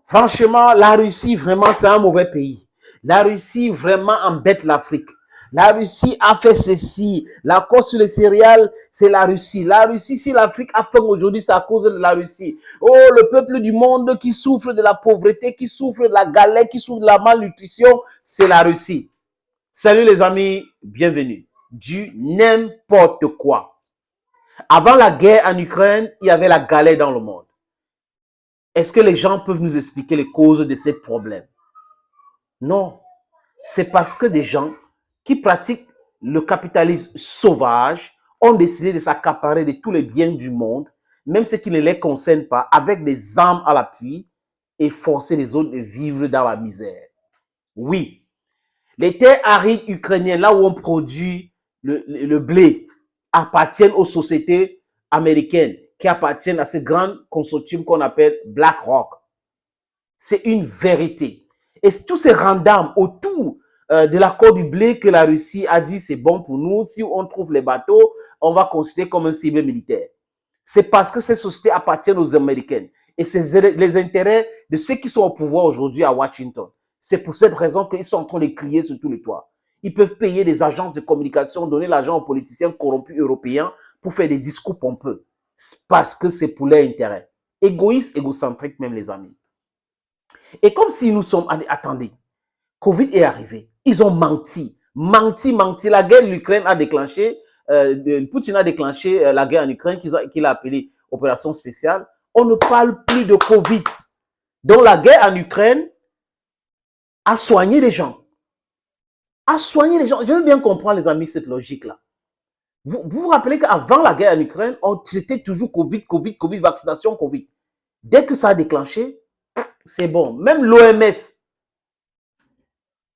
Franchement, la Russie, vraiment, c'est un mauvais pays. La Russie, vraiment, embête l'Afrique. La Russie a fait ceci. L'accord sur les céréales, c'est la Russie. La Russie, si l'Afrique a faim aujourd'hui, c'est à cause de la Russie. Oh, le peuple du monde qui souffre de la pauvreté, qui souffre de la galère, qui souffre de la malnutrition, c'est la Russie. Salut les amis, bienvenue. Du n'importe quoi. Avant la guerre en Ukraine, il y avait la galère dans le monde. Est-ce que les gens peuvent nous expliquer les causes de ces problèmes? Non. C'est parce que des gens qui pratiquent le capitalisme sauvage ont décidé de s'accaparer de tous les biens du monde, même ce qui ne les concerne pas, avec des armes à l'appui et forcer les autres de vivre dans la misère. Oui. Les terres arides ukrainiennes, là où on produit le blé, appartiennent aux sociétés américaines qui appartiennent à ce grand consortium qu'on appelle BlackRock. C'est une vérité. Et tous ces gendarmes autour de l'accord du blé que la Russie a dit c'est bon pour nous, si on trouve les bateaux, on va considérer comme un cible militaire. C'est parce que ces sociétés appartiennent aux Américaines. Et c'est les intérêts de ceux qui sont au pouvoir aujourd'hui à Washington. C'est pour cette raison qu'ils sont en train de crier sur tous les toits. Ils peuvent payer des agences de communication, donner l'argent aux politiciens corrompus européens pour faire des discours pompeux. Parce que c'est pour leur intérêt. Égoïste, égocentrique même, les amis. Et comme si nous sommes... Attendez, Covid est arrivé. Ils ont menti. Menti. La guerre de l'Ukraine a déclenché... Poutine a déclenché la guerre en Ukraine qu'il a appelée opération spéciale. On ne parle plus de Covid. Donc la guerre en Ukraine a soigné les gens. Je veux bien comprendre, les amis, cette logique-là. Vous vous rappelez qu'avant la guerre en Ukraine, c'était toujours Covid, vaccination, Covid. Dès que ça a déclenché, c'est bon. Même l'OMS,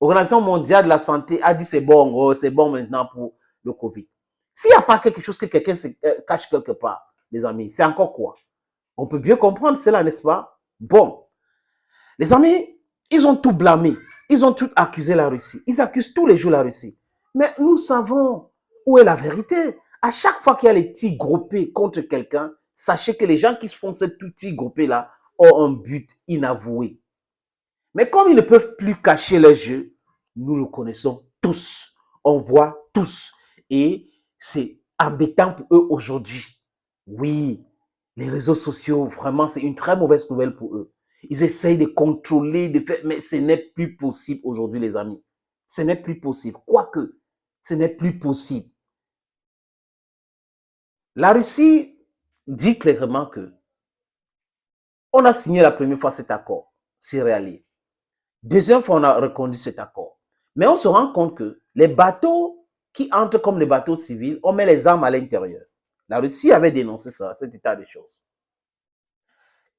Organisation mondiale de la santé, a dit c'est bon maintenant pour le Covid. S'il n'y a pas quelque chose que quelqu'un se cache quelque part, les amis, c'est encore quoi? On peut bien comprendre cela, n'est-ce pas? Bon. Les amis, ils ont tout blâmé. Ils ont tout accusé la Russie. Ils accusent tous les jours la Russie. Mais nous savons où est la vérité. À chaque fois qu'il y a les petits groupés contre quelqu'un, sachez que les gens qui font ces petits groupés-là ont un but inavoué. Mais comme ils ne peuvent plus cacher leur jeu, nous le connaissons tous. On voit tous. Et c'est embêtant pour eux aujourd'hui. Oui, les réseaux sociaux, vraiment, c'est une très mauvaise nouvelle pour eux. Ils essayent de contrôler, de faire, mais ce n'est plus possible aujourd'hui, les amis. Ce n'est plus possible. Quoique, ce n'est plus possible. La Russie dit clairement que on a signé la première fois cet accord, céréalier. Deuxième fois, on a reconduit cet accord. Mais on se rend compte que les bateaux qui entrent comme les bateaux civils, on met les armes à l'intérieur. La Russie avait dénoncé ça, cet état de choses.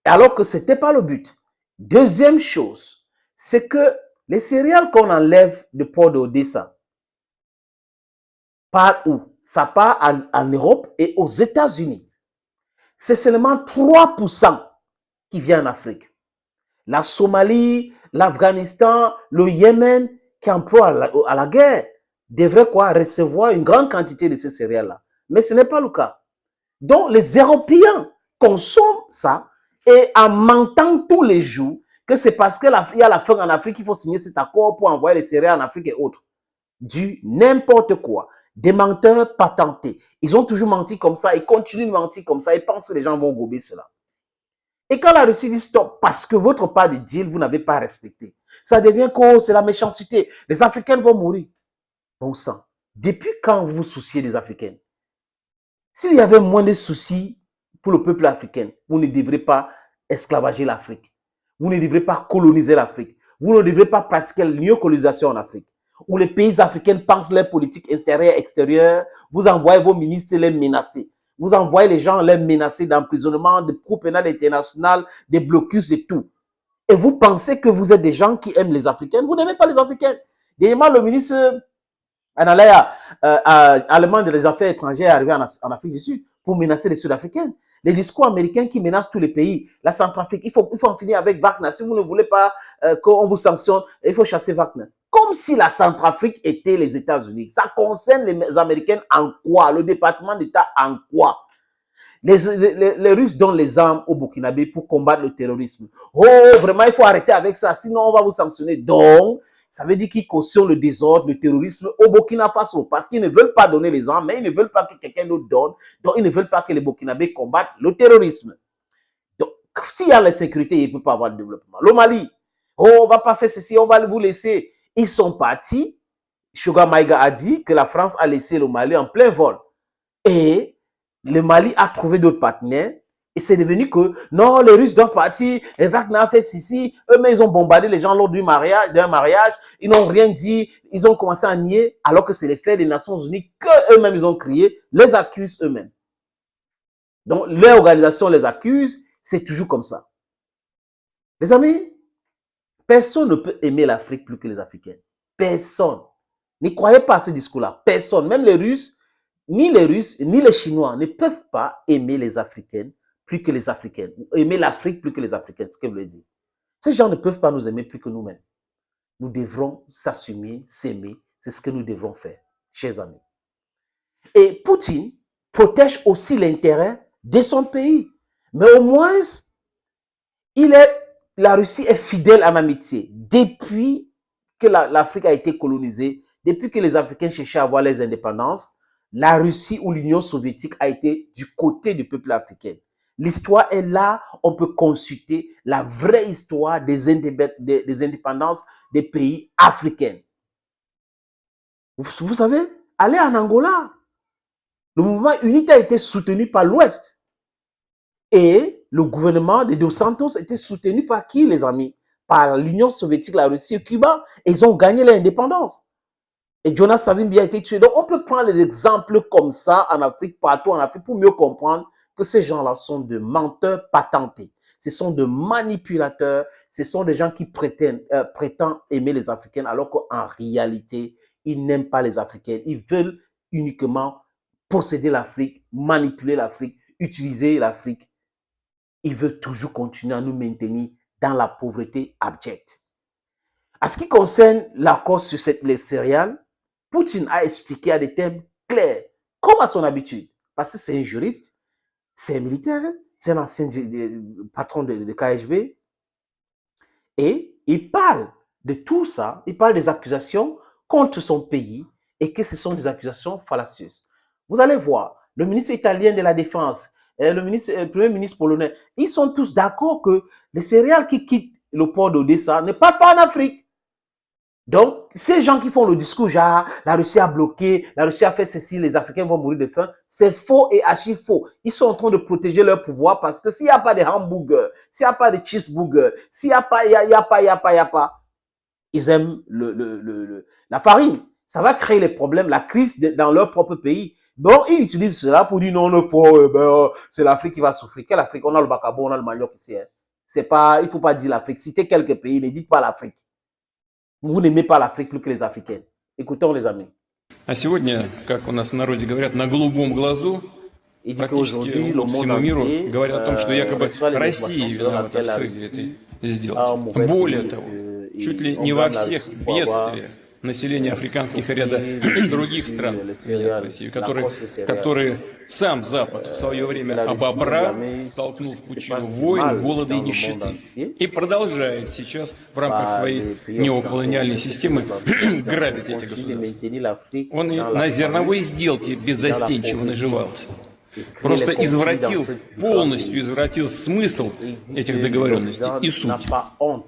Alors que ce n'était pas le but. Deuxième chose, c'est que les céréales qu'on enlève du port d'Odessa, part où? Ça part en Europe et aux États-Unis. C'est seulement 3% qui vient en Afrique. La Somalie, l'Afghanistan, le Yémen, qui emploient à la guerre, devraient recevoir une grande quantité de ces céréales-là. Mais ce n'est pas le cas. Donc, les Européens consomment ça et en mentant tous les jours que c'est parce qu'il y a la faim en Afrique qu'il faut signer cet accord pour envoyer les céréales en Afrique et autres. Du n'importe quoi. Des menteurs patentés. Ils ont toujours menti comme ça, ils continuent de mentir comme ça, ils pensent que les gens vont gober cela. Et quand la Russie dit stop, parce que votre part de deal, vous n'avez pas respecté, ça devient que c'est la méchanceté. Les Africains vont mourir. Bon sang. Depuis quand vous vous souciez des Africains? S'il y avait moins de soucis pour le peuple africain, vous ne devrez pas esclavager l'Afrique. Vous ne devrez pas coloniser l'Afrique. Vous ne devrez pas pratiquer la néocolonisation en Afrique. Où les pays africains pensent leur politique intérieure et extérieure, vous envoyez vos ministres les menacer. Vous envoyez les gens les menacer d'emprisonnement, de cour pénale internationale, des blocus, de tout. Et vous pensez que vous êtes des gens qui aiment les Africains. Vous n'aimez pas les Africains. Dernièrement, le ministre allemand des Affaires étrangères est arrivé en Afrique du Sud pour menacer les Sud-Africains. Les discours américains qui menacent tous les pays, la Centrafrique, il faut en finir avec Wagner. Si vous ne voulez pas qu'on vous sanctionne, il faut chasser Wagner. Comme si la Centrafrique était les États-Unis. Ça concerne les Américains en quoi? Le département d'État en quoi? Les Russes donnent les armes au Burkinabé pour combattre le terrorisme. Oh, vraiment, il faut arrêter avec ça, sinon on va vous sanctionner. Donc, ça veut dire qu'ils cautionnent le désordre, le terrorisme au Burkina Faso, parce qu'ils ne veulent pas donner les armes, mais ils ne veulent pas que quelqu'un d'autre donne, donc ils ne veulent pas que les Burkinabés combattent le terrorisme. Donc, s'il y a la sécurité, il ne peut pas avoir de développement. Le Mali, oh, on ne va pas faire ceci, on va vous laisser. Ils sont partis. Choguel Maïga a dit que la France a laissé le Mali en plein vol. Et le Mali a trouvé d'autres partenaires. Et c'est devenu que, non, les Russes doivent partir, les Wagner a fait ceci, eux-mêmes ils ont bombardé les gens lors d'un mariage, ils n'ont rien dit, ils ont commencé à nier, alors que c'est les faits des Nations Unies qu'eux-mêmes ils ont crié, les accusent eux-mêmes. Donc, leur organisation les accuse, c'est toujours comme ça. Les amis, personne ne peut aimer l'Afrique plus que les Africains. Personne. Ne croyez pas à ce discours-là. Personne, même les Russes, ni les Chinois ne peuvent pas aimer les Africaines plus que les Africaines. Aimer l'Afrique plus que les Africaines, ce que vous voulez dire. Ces gens ne peuvent pas nous aimer plus que nous-mêmes. Nous devrons s'assumer, s'aimer. C'est ce que nous devrons faire, chers amis. Et Poutine protège aussi l'intérêt de son pays. Mais au moins, la Russie est fidèle en amitié. Depuis que l'Afrique a été colonisée, depuis que les Africains cherchaient à avoir les indépendances, la Russie ou l'Union soviétique a été du côté du peuple africain. L'histoire est là, on peut consulter la vraie histoire des indépendances des pays africains. Vous savez, allez en Angola. Le mouvement UNITA a été soutenu par l'Ouest. Et le gouvernement de Dos Santos était soutenu par qui, les amis? Par l'Union soviétique, la Russie et Cuba. Et ils ont gagné l'indépendance. Et Jonas Savimbi a été tué. Donc, on peut prendre des exemples comme ça en Afrique, partout en Afrique, pour mieux comprendre que ces gens-là sont de menteurs patentés. Ce sont de manipulateurs. Ce sont des gens qui prétendent aimer les Africains, alors qu'en réalité, ils n'aiment pas les Africains. Ils veulent uniquement posséder l'Afrique, manipuler l'Afrique, utiliser l'Afrique. Ils veulent toujours continuer à nous maintenir dans la pauvreté abjecte. À ce qui concerne l'accord sur les céréales, Poutine a expliqué à des thèmes clairs, comme à son habitude, parce que c'est un juriste, c'est un militaire, c'est un ancien patron de KGB, et il parle de tout ça, il parle des accusations contre son pays, et que ce sont des accusations fallacieuses. Vous allez voir, le ministre italien de la Défense, le premier ministre polonais, ils sont tous d'accord que les céréales qui quittent le port d'Odessa ne partent pas en Afrique. Donc, ces gens qui font le discours, genre, la Russie a bloqué, la Russie a fait ceci, les Africains vont mourir de faim, c'est faux et archi faux. Ils sont en train de protéger leur pouvoir parce que s'il n'y a pas de hamburgers, s'il n'y a pas de cheeseburgers, s'il n'y a pas, ils aiment la farine. Ça va créer les problèmes, la crise dans leur propre pays. Donc, ils utilisent cela pour dire non, c'est l'Afrique qui va souffrir. Quelle Afrique? On a le bacabo, on a le manioc ici. Hein. C'est pas, il faut pas dire l'Afrique. Citez quelques pays, ne dites pas l'Afrique. Vous n'aimez pas l'Afrique plus que les Africains. Écoutons les amis. А сегодня, как у нас в народе говорят, на голубом глазу практически всему миру говорят о том, что якобы Россия виновата в срыве этой сделки. Более того, чуть ли не во всех бедствиях населения африканских и ряда других стран винят Россию, которые сам Запад в свое время обобрал, столкнул в пучину войн, голода и нищеты. И продолжает сейчас в рамках своей неоколониальной системы грабить эти государства. Он и на зерновой сделке беззастенчиво наживался. Просто полностью извратил смысл этих договоренностей и суть.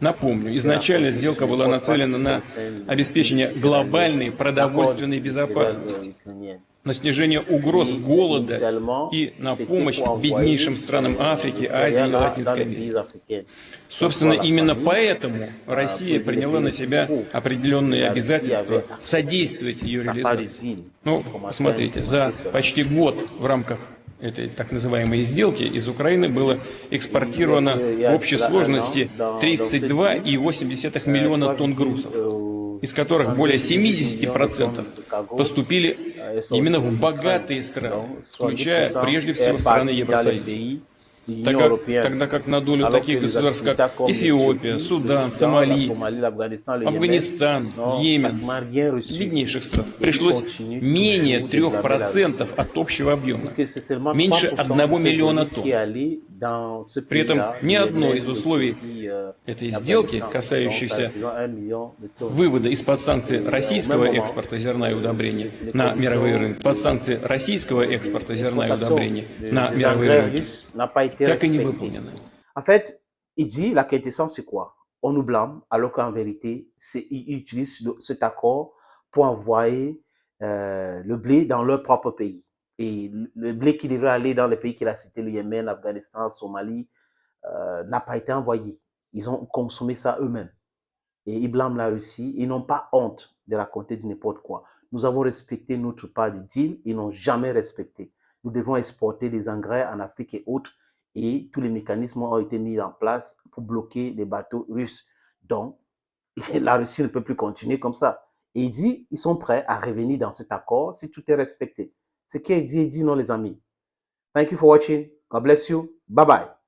Напомню, изначально сделка была нацелена на обеспечение глобальной продовольственной безопасности, на снижение угроз голода и на помощь беднейшим странам Африки, Азии и Латинской Америки. Собственно, именно поэтому Россия приняла на себя определенные обязательства содействовать ее реализации. Ну, посмотрите, за почти год в рамках этой так называемой сделки из Украины было экспортировано в общей сложности 32,8 миллиона тонн грузов, из которых более 70% поступили именно в богатые страны, включая прежде всего страны Евросоюза. тогда как на долю таких государств, как Эфиопия, Судан, Сомали, Афганистан, Йемен, беднейших стран, пришлось менее 3% от общего объема, меньше 1 миллиона тонн. При этом ни одно из условий этой сделки, касающихся вывода из-под санкций российского экспорта зерна и удобрения на мировые рынки, под санкции российского экспорта зерна и удобрения на мировые рынки, так и не выполнено. En fait, il dit la quintessence c'est quoi? On nous blâme alors qu'en vérité, ils utilisent cet accord pour envoyer le blé dans leur propre pays. Et le blé qui devrait aller dans les pays qu'il a cités, le Yémen, l'Afghanistan, la Somalie, n'a pas été envoyé. Ils ont consommé ça eux-mêmes. Et ils blâment la Russie. Ils n'ont pas honte de raconter du n'importe quoi. Nous avons respecté notre part du deal. Ils n'ont jamais respecté. Nous devons exporter des engrais en Afrique et autres. Et tous les mécanismes ont été mis en place pour bloquer les bateaux russes. Donc, la Russie ne peut plus continuer comme ça. Et il dit, ils sont prêts à revenir dans cet accord si tout est respecté. Ce qui est dit non, les amis. Thank you for watching. God bless you. Bye bye.